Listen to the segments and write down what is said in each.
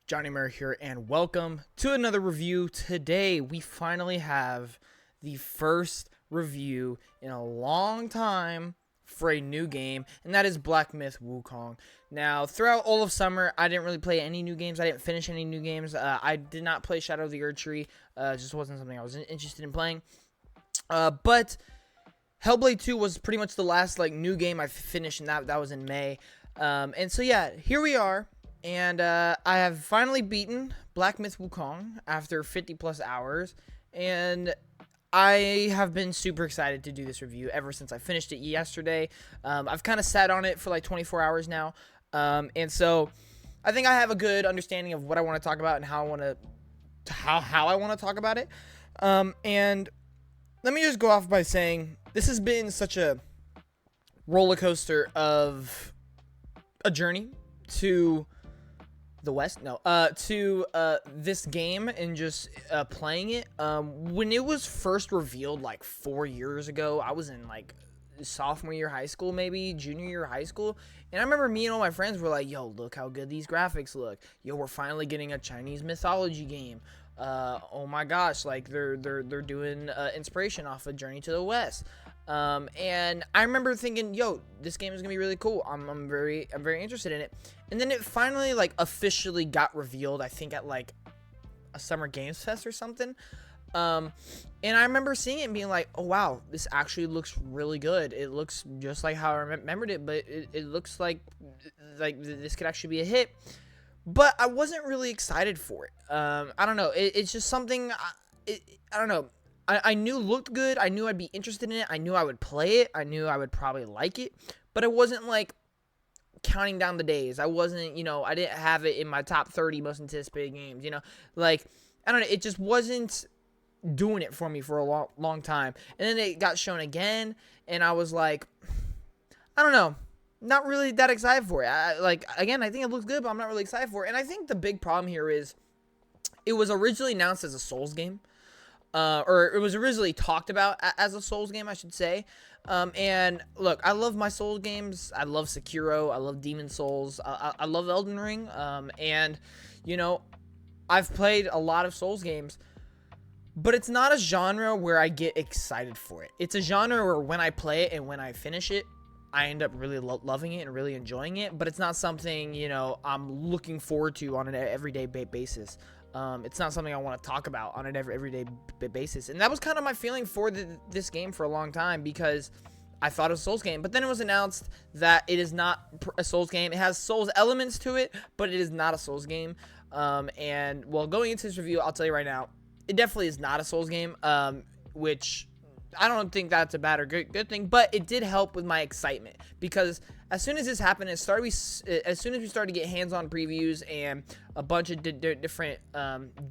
Johnny Murray here, and welcome to another review. Today, we finally have the first review in a long time for a new game, and that is Black Myth Wukong. Now, throughout all of summer, I didn't really play any new games. I didn't finish any new games. I did not play Shadow of the Erdtree. It just wasn't something I was interested in playing. But Hellblade 2 was pretty much the last new game I finished, and that was in May. And so yeah, here we are. And I have finally beaten Black Myth Wukong after 50 plus hours, and I have been super excited to do this review ever since I finished it yesterday. I've kind of sat on it for like 24 hours now, and so I think I have a good understanding of what I want to talk about and how I want to talk about it. And let me just go off by saying this has been such a roller coaster of a journey to the West, to this game and just playing it. When it was first revealed like 4 years ago, I was in like sophomore year high school, maybe junior year high school, and I remember me and all my friends were like, yo, look how good these graphics look. Yo, we're finally getting a Chinese mythology game. Oh my gosh, like they're doing inspiration off of Journey to the West. And I remember thinking, yo, this game is gonna be really cool. I'm very interested in it. And then it finally like officially got revealed, I think at like a Summer Games Fest or something. And I remember seeing it and being like, oh wow, this actually looks really good. It looks just like how I remembered it, but it looks like this could actually be a hit. But I wasn't really excited for it. I don't know. It's just something. I don't know. I knew looked good. I knew I'd be interested in it. I knew I would play it. I knew I would probably like it. But I wasn't like counting down the days. I wasn't, I didn't have it in my top 30 most anticipated games. Like I don't know. It just wasn't doing it for me for a long time. And then it got shown again, and I was like, I don't know. Not really that excited for it. Again, I think it looks good, but I'm not really excited for it. And I think the big problem here is it was originally announced as a Souls game. Or it was originally talked about as a Souls game, I should say. And look, I love my Souls games. I love Sekiro. I love Demon Souls. I love Elden Ring. And, I've played a lot of Souls games. But it's not a genre where I get excited for it. It's a genre where when I play it and when I finish it, I end up really loving it and really enjoying it. But it's not something, I'm looking forward to on an everyday basis. It's not something I want to talk about on an everyday basis. And that was kind of my feeling for this game for a long time, because I thought it was a Souls game. But then it was announced that it is not a Souls game. It has Souls elements to it, but it is not a Souls game. And, well, going into this review, I'll tell you right now, it definitely is not a Souls game, which I don't think that's a bad or good thing, but it did help with my excitement, because as soon as this happened, as soon as we started to get hands-on previews and a bunch of different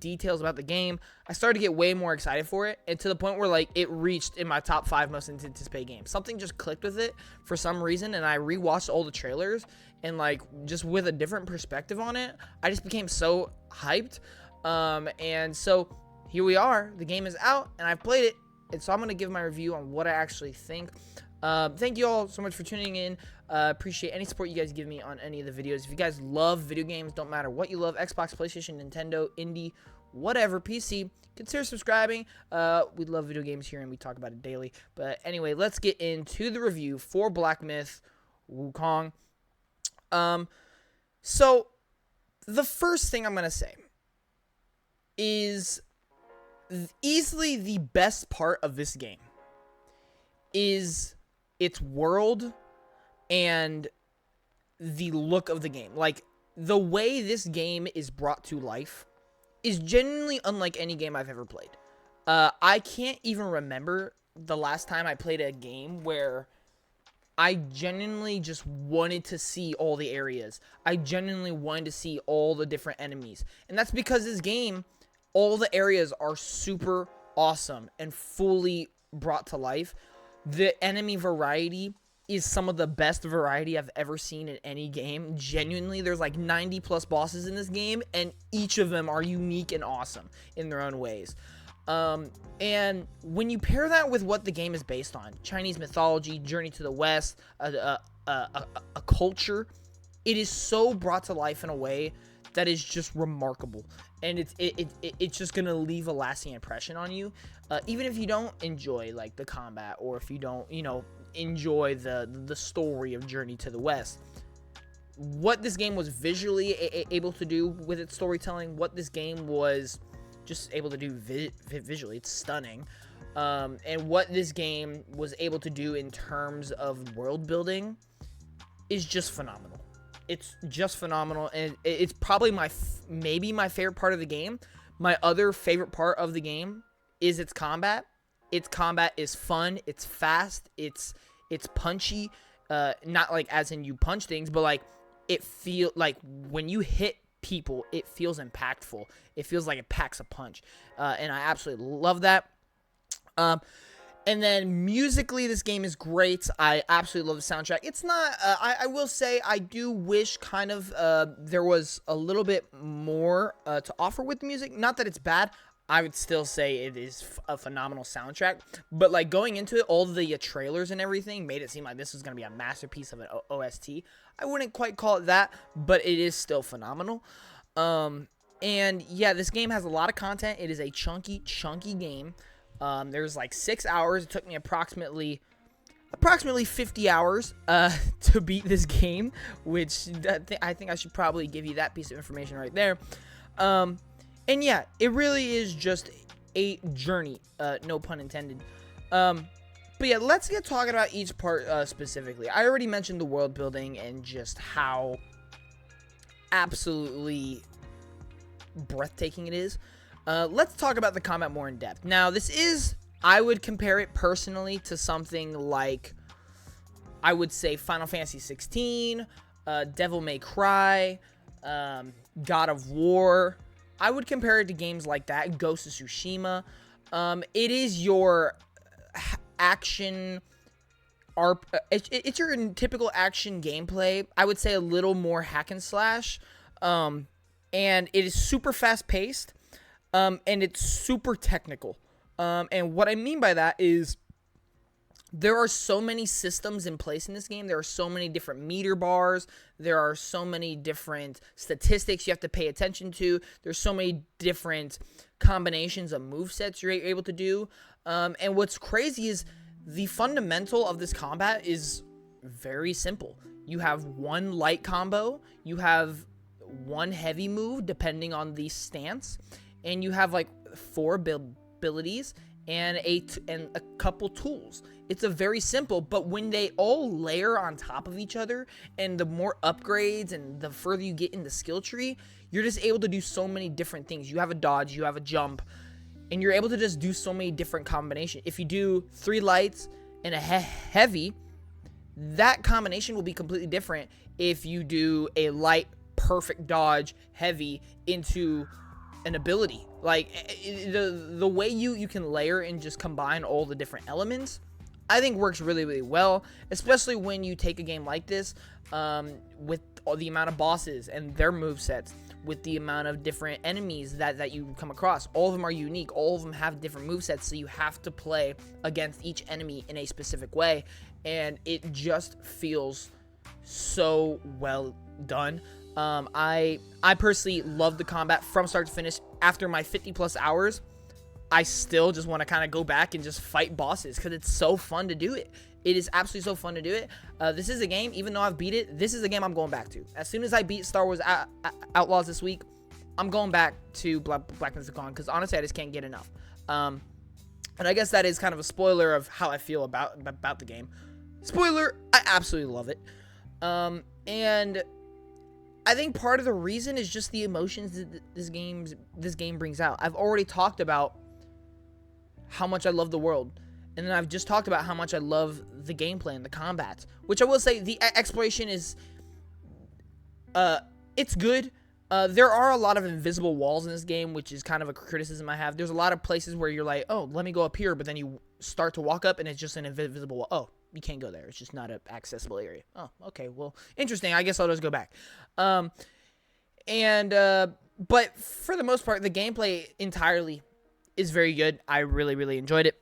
details about the game, I started to get way more excited for it, and to the point where like it reached in my top 5 most anticipated games. Something just clicked with it for some reason, and I rewatched all the trailers, and like just with a different perspective on it, I just became so hyped. And so here we are. The game is out, and I've played it. And so I'm going to give my review on what I actually think. Thank you all so much for tuning in. Appreciate any support you guys give me on any of the videos. If you guys love video games, don't matter what you love, Xbox, PlayStation, Nintendo, indie, whatever, PC, consider subscribing. We love video games here, and we talk about it daily. But anyway, let's get into the review for Black Myth Wukong. So the first thing I'm going to say is easily the best part of this game is its world and the look of the game. Like, the way this game is brought to life is genuinely unlike any game I've ever played. I can't even remember the last time I played a game where I genuinely just wanted to see all the areas. I genuinely wanted to see all the different enemies. And that's because this game, all the areas are super awesome and fully brought to life. The enemy variety is some of the best variety I've ever seen in any game. Genuinely, there's like 90 plus bosses in this game, and each of them are unique and awesome in their own ways. And when you pair that with what the game is based on, Chinese mythology, Journey to the West, a culture, it is so brought to life in a way that is just remarkable, and it's just gonna leave a lasting impression on you, even if you don't enjoy like the combat, or if you don't enjoy the story of Journey to the West. What this game was visually able to do with its storytelling, what this game was just able to do visually, it's stunning. And what this game was able to do in terms of world building is just phenomenal. It's just phenomenal, and it's probably maybe my favorite part of the game. My other favorite part of the game is its combat. Its combat is fun, it's fast, it's punchy, not like as in you punch things, but like it feel like when you hit people, it feels impactful. It feels like it packs a punch, and I absolutely love that. And then musically, this game is great. I absolutely love the soundtrack. It's not, I will say, I do wish kind of there was a little bit more to offer with the music. Not that it's bad. I would still say it is a phenomenal soundtrack. But like going into it, all the trailers and everything made it seem like this was going to be a masterpiece of an OST. I wouldn't quite call it that, but it is still phenomenal. And yeah, this game has a lot of content. It is a chunky game. There's like 6 hours. It took me approximately 50 hours to beat this game, which I think I should probably give you that piece of information right there. And yeah, it really is just a journey, no pun intended. But yeah, let's get talking about each part specifically. I already mentioned the world building and just how absolutely breathtaking it is. Let's talk about the combat more in depth. Now, I would compare it personally to something like, I would say Final Fantasy 16, Devil May Cry, God of War. I would compare it to games like that, Ghost of Tsushima. It is your action, it's your typical action gameplay. I would say a little more hack and slash, and it is super fast paced. And it's super technical. And what I mean by that is there are so many systems in place in this game. There are so many different meter bars. There are so many different statistics you have to pay attention to. There's so many different combinations of movesets you're able to do. And what's crazy is the fundamental of this combat is very simple. You have one light combo. You have one heavy move, depending on the stance. And you have like 4 abilities and a couple tools. It's a very simple, but when they all layer on top of each other, and the more upgrades and the further you get in the skill tree, you're just able to do so many different things. You have a dodge, you have a jump, and you're able to just do so many different combinations. If you do 3 lights and a heavy, that combination will be completely different if you do a light, perfect dodge, heavy into an ability. Like the way you can layer and just combine all the different elements, I think works really, really well, especially when you take a game like this, with all the amount of bosses and their movesets, with the amount of different enemies that you come across. All of them are unique. All of them have different movesets, so you have to play against each enemy in a specific way, and it just feels so well done. I personally love the combat from start to finish. After my 50 plus hours, I still just want to kind of go back and just fight bosses because it's so fun to do it. It is absolutely so fun to do it. This is a game, even though I've beat it, this is a game I'm going back to. As soon as I beat Star Wars Outlaws this week, I'm going back to Black Myth Wukong because honestly, I just can't get enough. And I guess that is kind of a spoiler of how I feel about the game. Spoiler, I absolutely love it. And I think part of the reason is just the emotions that this game brings out. I've already talked about how much I love the world, and then I've just talked about how much I love the gameplay and the combats, which I will say the exploration is, it's good. There are a lot of invisible walls in this game, which is kind of a criticism I have. There's a lot of places where you're like, oh, let me go up here, but then you start to walk up and it's just an invisible wall. Oh, you can't go there. It's just not an accessible area. Oh, okay. Well, interesting. I guess I'll just go back. But for the most part, the gameplay entirely is very good. I really, really enjoyed it.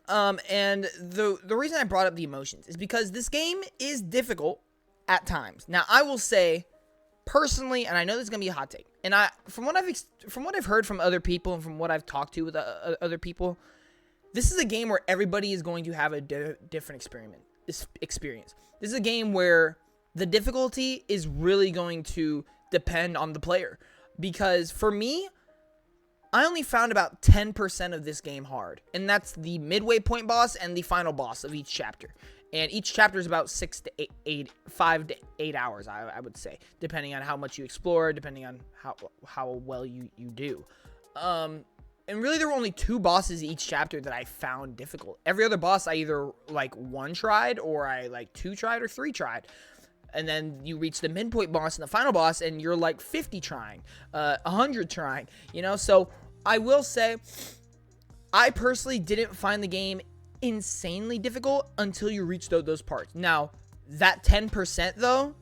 And the reason I brought up the emotions is because this game is difficult at times. Now, I will say, personally, and I know this is gonna be a hot take, and from what I've heard from other people and from what I've talked to with other people, this is a game where everybody is going to have a different experience. This is a game where the difficulty is really going to depend on the player, because for me, I only found about 10% of this game hard, and that's the midway point boss and the final boss of each chapter. And each chapter is about 5 to 8 hours, I would say, depending on how much you explore, depending on how well you do. And really, there were only 2 bosses each chapter that I found difficult. Every other boss I either like 1 tried, or I like 2 tried, or 3 tried. And then you reach the midpoint boss and the final boss, and you're like 50 trying, 100 trying, you know? So I will say, I personally didn't find the game insanely difficult until you reach those parts. Now, that 10% though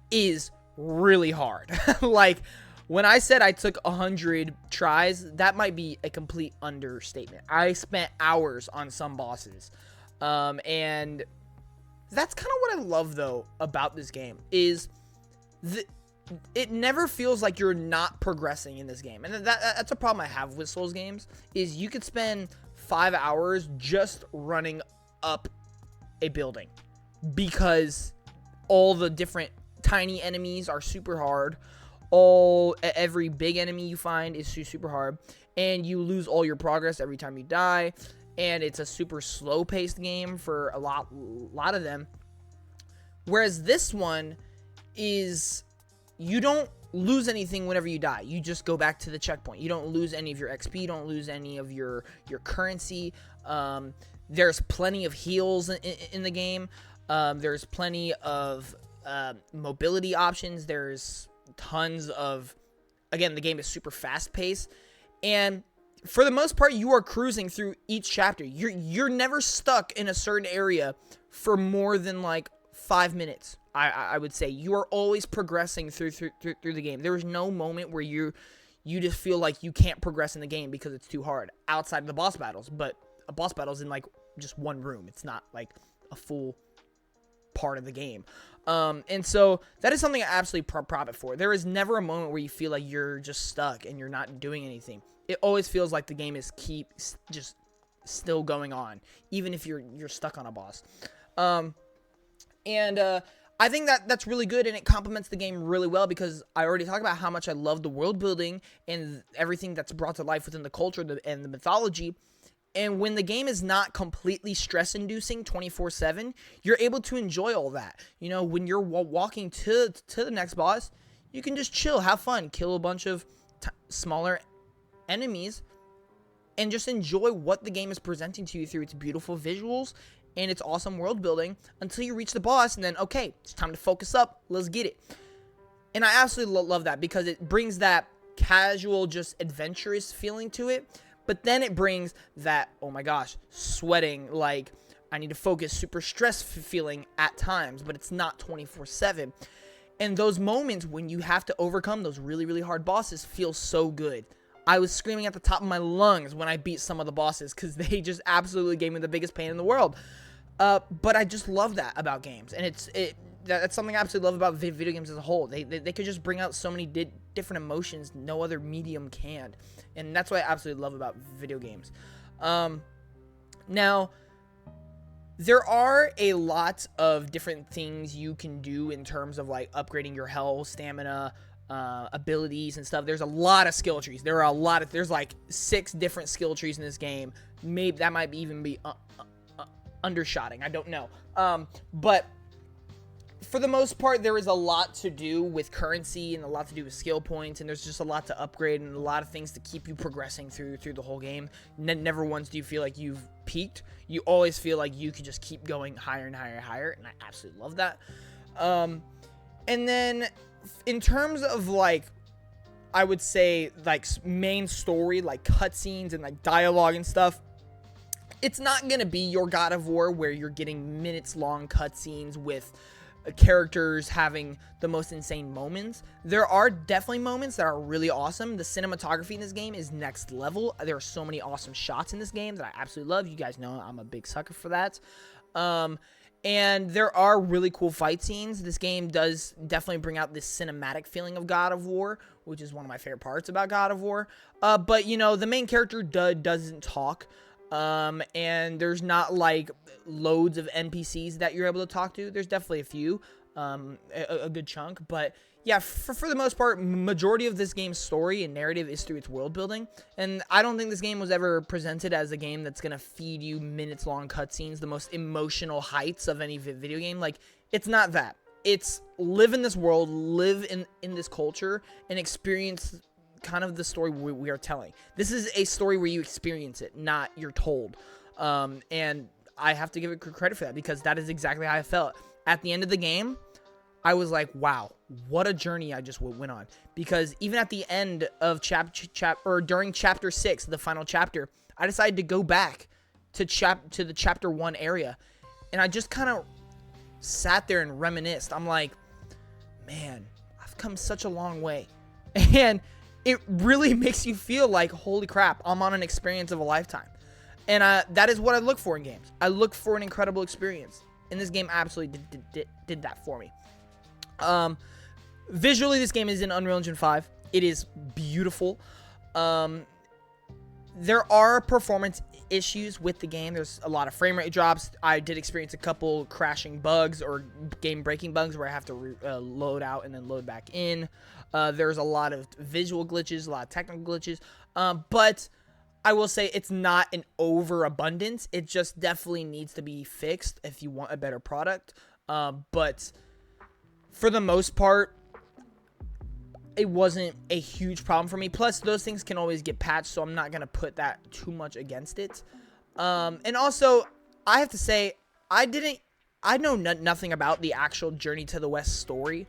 is really hard. Like, when I said I took 100 tries, that might be a complete understatement. I spent hours on some bosses. And that's kind of what I love though about this game, is it never feels like you're not progressing in this game. And that's a problem I have with Souls games, is you could spend 5 hours just running up a building because all the different tiny enemies are super hard. Every big enemy you find is super hard, and you lose all your progress every time you die. And it's a super slow-paced game for a lot of them. Whereas this one is, you don't lose anything whenever you die. You just go back to the checkpoint. You don't lose any of your XP. You don't lose any of your currency. There's plenty of heals in the game. There's plenty of mobility options. There's tons of, again, the game is super fast-paced. And for the most part, you are cruising through each chapter. You're never stuck in a certain area for more than like 5 minutes. I would say you are always progressing through the game. There is no moment where you just feel like you can't progress in the game because it's too hard outside of the boss battles. But a boss battle is in like just one room. It's not like a full part of the game. And so that is something I absolutely prop it for. There is never a moment where you feel like you're just stuck and you're not doing anything. It always feels like the game is just still going on, even if you're stuck on a boss. I think that's really good, and it complements the game really well, because I already talked about how much I love the world building and everything that's brought to life within the culture and the mythology. And when the game is not completely stress-inducing 24/7, you're able to enjoy all that. You know, when you're walking to the next boss, you can just chill, have fun, kill a bunch of smaller enemies, and just enjoy what the game is presenting to you through its beautiful visuals and its awesome world building until you reach the boss, and then, okay, it's time to focus up, let's get it. And I absolutely love that, because it brings that casual, just adventurous feeling to it, but then it brings that, oh my gosh, sweating, like, I need to focus, super stress feeling at times, but it's not 24/7. And those moments when you have to overcome those really, really hard bosses feel so good. I was screaming at the top of my lungs when I beat some of the bosses, because they just absolutely gave me the biggest pain in the world. But I just love that about games, and that's something I absolutely love about video games as a whole. They could just bring out so many different emotions no other medium can, and that's what I absolutely love about video games. Now, there are a lot of different things you can do in terms of like upgrading your health, stamina, abilities and stuff. There's a lot of skill trees. There's like 6 different skill trees in this game. Maybe that might even be undershotting. I don't know. But for the most part, there is a lot to do with currency and a lot to do with skill points, and there's just a lot to upgrade and a lot of things to keep you progressing through the whole game. Never once do you feel like you've peaked. You always feel like you could just keep going higher and higher and higher, and I absolutely love that. And then in terms of like, I would say like main story, like cutscenes and like dialogue and stuff, it's not gonna be your God of War where you're getting minutes long cutscenes with characters having the most insane moments. There are definitely moments that are really awesome. The cinematography in this game is next level. There are so many awesome shots in this game that I absolutely love. You guys know I'm a big sucker for that. And there are really cool fight scenes. This game does definitely bring out this cinematic feeling of God of War, which is one of my favorite parts about God of War. But, you know, the main character doesn't talk. And there's not, like, loads of NPCs that you're able to talk to. There's definitely a few, a good chunk. But, yeah, for the most part, majority of this game's story and narrative is through its world building. And I don't think this game was ever presented as a game that's going to feed you minutes-long cutscenes, the most emotional heights of any video game. Like, it's not that. It's live in this world, live in this culture, and experience kind of the story we are telling. This is a story where you experience it, not you're told. And I have to give it credit for that, because that is exactly how I felt. At the end of the game, I was like, wow, what a journey I just went on. Because even at the end of during chapter 6, the final chapter, I decided to go back to the chapter 1 area. And I just kind of sat there and reminisced. I'm like, man, I've come such a long way. And it really makes you feel like, holy crap, I'm on an experience of a lifetime. And that is what I look for in games. I look for an incredible experience. And this game absolutely did that for me. Visually, this game is in Unreal Engine 5. It is beautiful. There are performance issues with the game. There's a lot of frame rate drops. I did experience a couple crashing bugs or game breaking bugs where I have to load out and then load back in. There's a lot of visual glitches, a lot of technical glitches. But I will say it's not an overabundance. It just definitely needs to be fixed if you want a better product. But for the most part, it wasn't a huge problem for me. Plus, those things can always get patched, so I'm not going to put that too much against it. And also, I have to say, I know nothing about the actual Journey to the West story.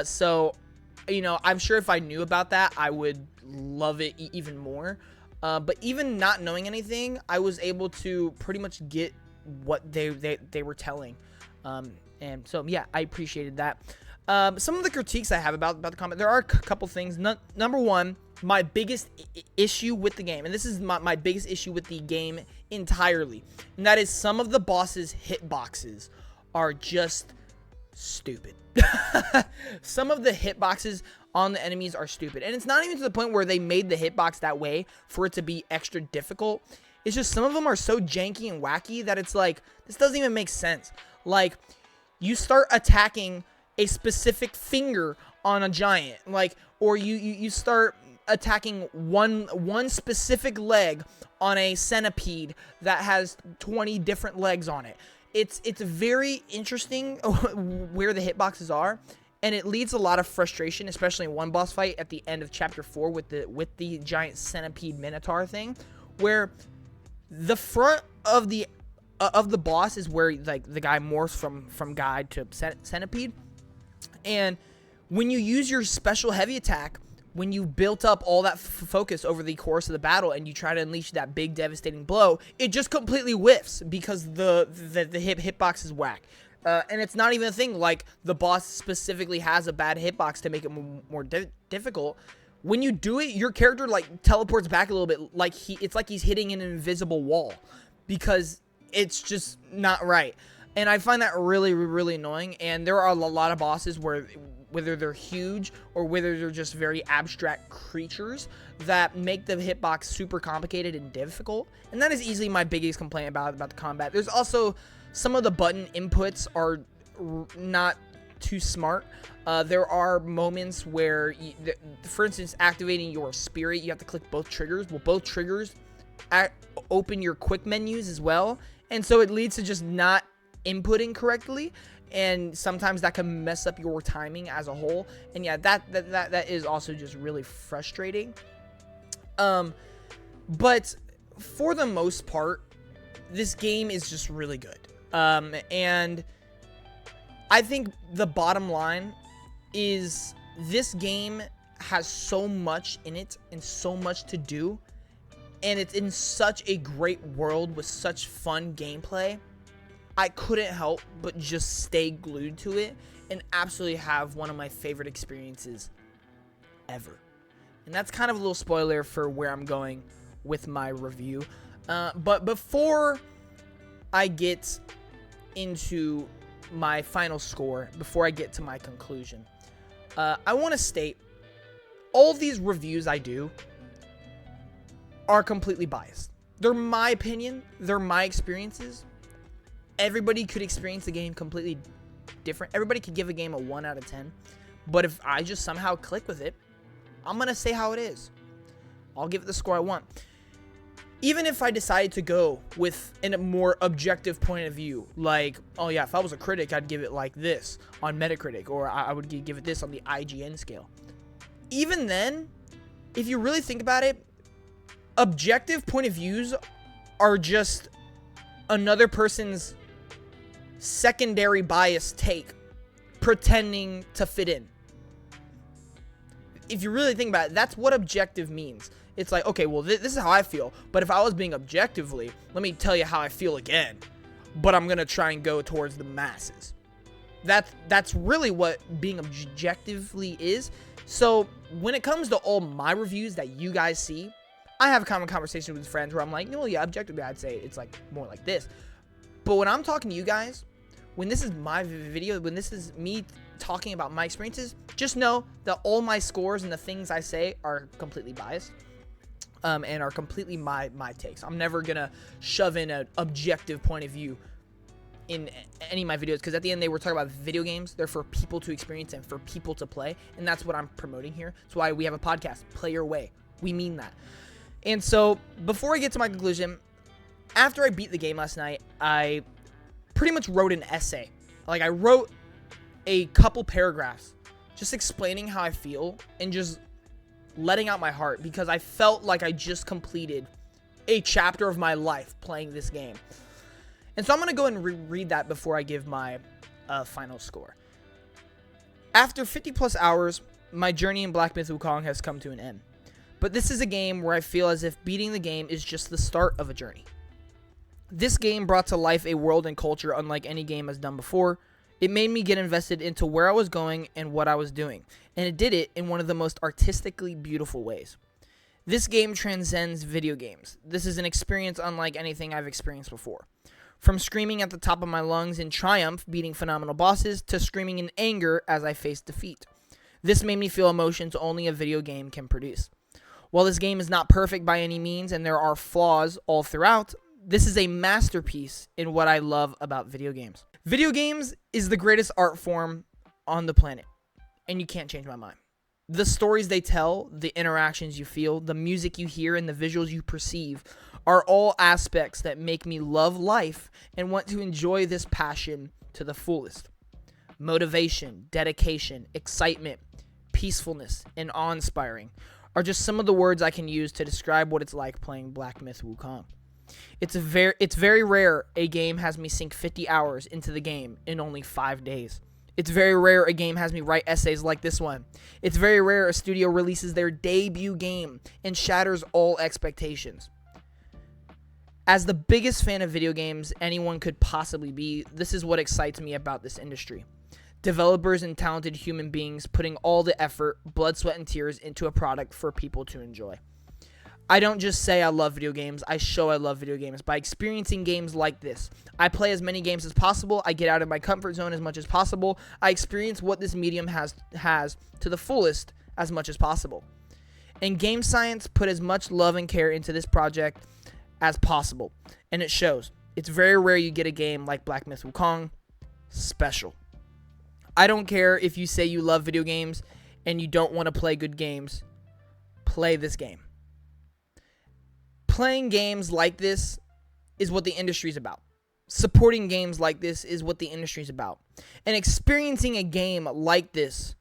So, you know, I'm sure if I knew about that, I would love it even more. But even not knowing anything, I was able to pretty much get what they were telling. And so, yeah, I appreciated that. Some of the critiques I have about the combat, there are a couple things. Number one, my biggest issue with the game, and this is my biggest issue with the game entirely, and that is some of the bosses' hitboxes are just stupid. Some of the hitboxes on the enemies are stupid, and it's not even to the point where they made the hitbox that way for it to be extra difficult. It's just some of them are so janky and wacky that it's like, this doesn't even make sense. Like, you start attacking a specific finger on a giant, like, or you start attacking one specific leg on a centipede that has 20 different legs on it. It's very interesting where the hitboxes are, and it leads a lot of frustration, especially in one boss fight at the end of chapter 4 with the giant centipede minotaur thing, where the front of the boss is where, like, the guy morphs from guy to centipede. And when you use your special heavy attack, when you built up all that focus over the course of the battle and you try to unleash that big devastating blow, it just completely whiffs because the hitbox is whack. And it's not even a thing like the boss specifically has a bad hitbox to make it more difficult. When you do it, your character, like, teleports back a little bit, like it's like he's hitting an invisible wall because it's just not right. And I find that really, really annoying. And there are a lot of bosses where, whether they're huge or whether they're just very abstract creatures, that make the hitbox super complicated and difficult. And that is easily my biggest complaint about the combat. There's also some of the button inputs are not too smart. There are moments where, for instance, activating your spirit, you have to click both triggers. Well, both triggers open your quick menus as well. And so it leads to just not inputting correctly, and sometimes that can mess up your timing as a whole. And yeah, that is also just really frustrating. But for the most part, this game is just really good. And I think the bottom line is this game has so much in it and so much to do, and it's in such a great world with such fun gameplay. I couldn't help but just stay glued to it and absolutely have one of my favorite experiences ever. And that's kind of a little spoiler for where I'm going with my review. But before I get into my final score before I get to my conclusion, I want to state all of these reviews I do are completely biased. They're my opinion. They're my experiences. Everybody could experience the game completely different. Everybody could give a game a 1 out of 10. But if I just somehow click with it, I'm going to say how it is. I'll give it the score I want. Even if I decided to go with a more objective point of view, like, oh yeah, if I was a critic, I'd give it like this on Metacritic, or I would give it this on the IGN scale. Even then, if you really think about it, objective point of views are just another person's secondary bias take pretending to fit in. If you really think about it, that's what objective means. It's like, okay, well, this is how I feel, but if I was being objectively, let me tell you how I feel again, but I'm going to try and go towards the masses. That's really what being objectively is. So when it comes to all my reviews that you guys see, I have common conversations with friends where I'm like, well, yeah, objectively, I'd say it's like more like this. But when I'm talking to you guys, when this is my video, when this is me talking about my experiences, just know that all my scores and the things I say are completely biased, and are completely my takes. I'm never gonna shove in an objective point of view in any of my videos, because at the end they were talking about video games. They're for people to experience and for people to play, and that's what I'm promoting here. That's why we have a podcast, Play Your Way. We mean that. And so before I get to my conclusion, after I beat the game last night, I pretty much wrote an essay. Like, I wrote a couple paragraphs just explaining how I feel and just letting out my heart, because I felt like I just completed a chapter of my life playing this game. And so I'm going to go and read that before I give my final score. After 50 plus hours, my journey in Black Myth: Wukong has come to an end. But this is a game where I feel as if beating the game is just the start of a journey. This game brought to life a world and culture unlike any game has done before. It made me get invested into where I was going and what I was doing, and it did it in one of the most artistically beautiful ways. This game transcends video games. This is an experience unlike anything I've experienced before. From screaming at the top of my lungs in triumph, beating phenomenal bosses, to screaming in anger as I faced defeat. This made me feel emotions only a video game can produce. While this game is not perfect by any means, and there are flaws all throughout, this is a masterpiece in what I love about video games. Video games is the greatest art form on the planet, and you can't change my mind. The stories they tell, the interactions you feel, the music you hear, and the visuals you perceive are all aspects that make me love life and want to enjoy this passion to the fullest. Motivation, dedication, excitement, peacefulness, and awe-inspiring are just some of the words I can use to describe what it's like playing Black Myth: Wukong. It's very rare a game has me sink 50 hours into the game in only 5 days. It's very rare a game has me write essays like this one. It's very rare a studio releases their debut game and shatters all expectations. As the biggest fan of video games anyone could possibly be, this is what excites me about this industry. Developers and talented human beings putting all the effort, blood, sweat, and tears into a product for people to enjoy. I don't just say I love video games, I show I love video games by experiencing games like this. I play as many games as possible, I get out of my comfort zone as much as possible, I experience what this medium has to the fullest as much as possible. And Game Science put as much love and care into this project as possible, and it shows. It's very rare you get a game like Black Myth: Wukong special. I don't care if you say you love video games and you don't want to play good games, play this game. Playing games like this is what the industry is about. Supporting games like this is what the industry is about. And experiencing a game like this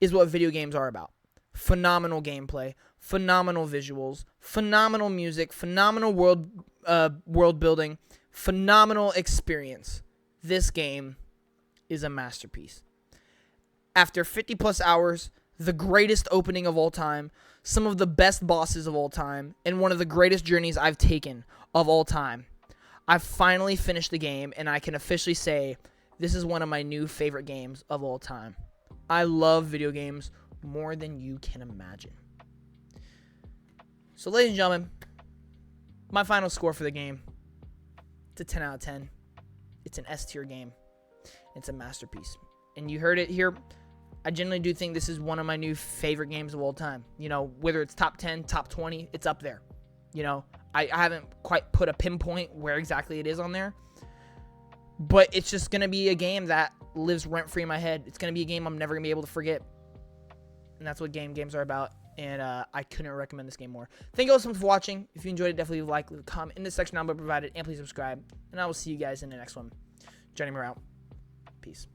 is what video games are about. Phenomenal gameplay, phenomenal visuals, phenomenal music, phenomenal world building, phenomenal experience. This game is a masterpiece. After 50 plus hours, the greatest opening of all time, some of the best bosses of all time, and one of the greatest journeys I've taken of all time, I've finally finished the game, and I can officially say this is one of my new favorite games of all time. I love video games more than you can imagine. So, ladies and gentlemen, my final score for the game, it's a 10 out of 10. It's an S tier game. It's a masterpiece. And you heard it here. I genuinely do think this is one of my new favorite games of all time. You know, whether it's top 10, top 20, it's up there. You know, I haven't quite put a pinpoint where exactly it is on there. But it's just going to be a game that lives rent-free in my head. It's going to be a game I'm never going to be able to forget. And that's what games are about. And I couldn't recommend this game more. Thank you all so much for watching. If you enjoyed it, definitely leave a like, leave a comment in the section down below provided, and please subscribe. And I will see you guys in the next one. Johnny Moore out. Peace.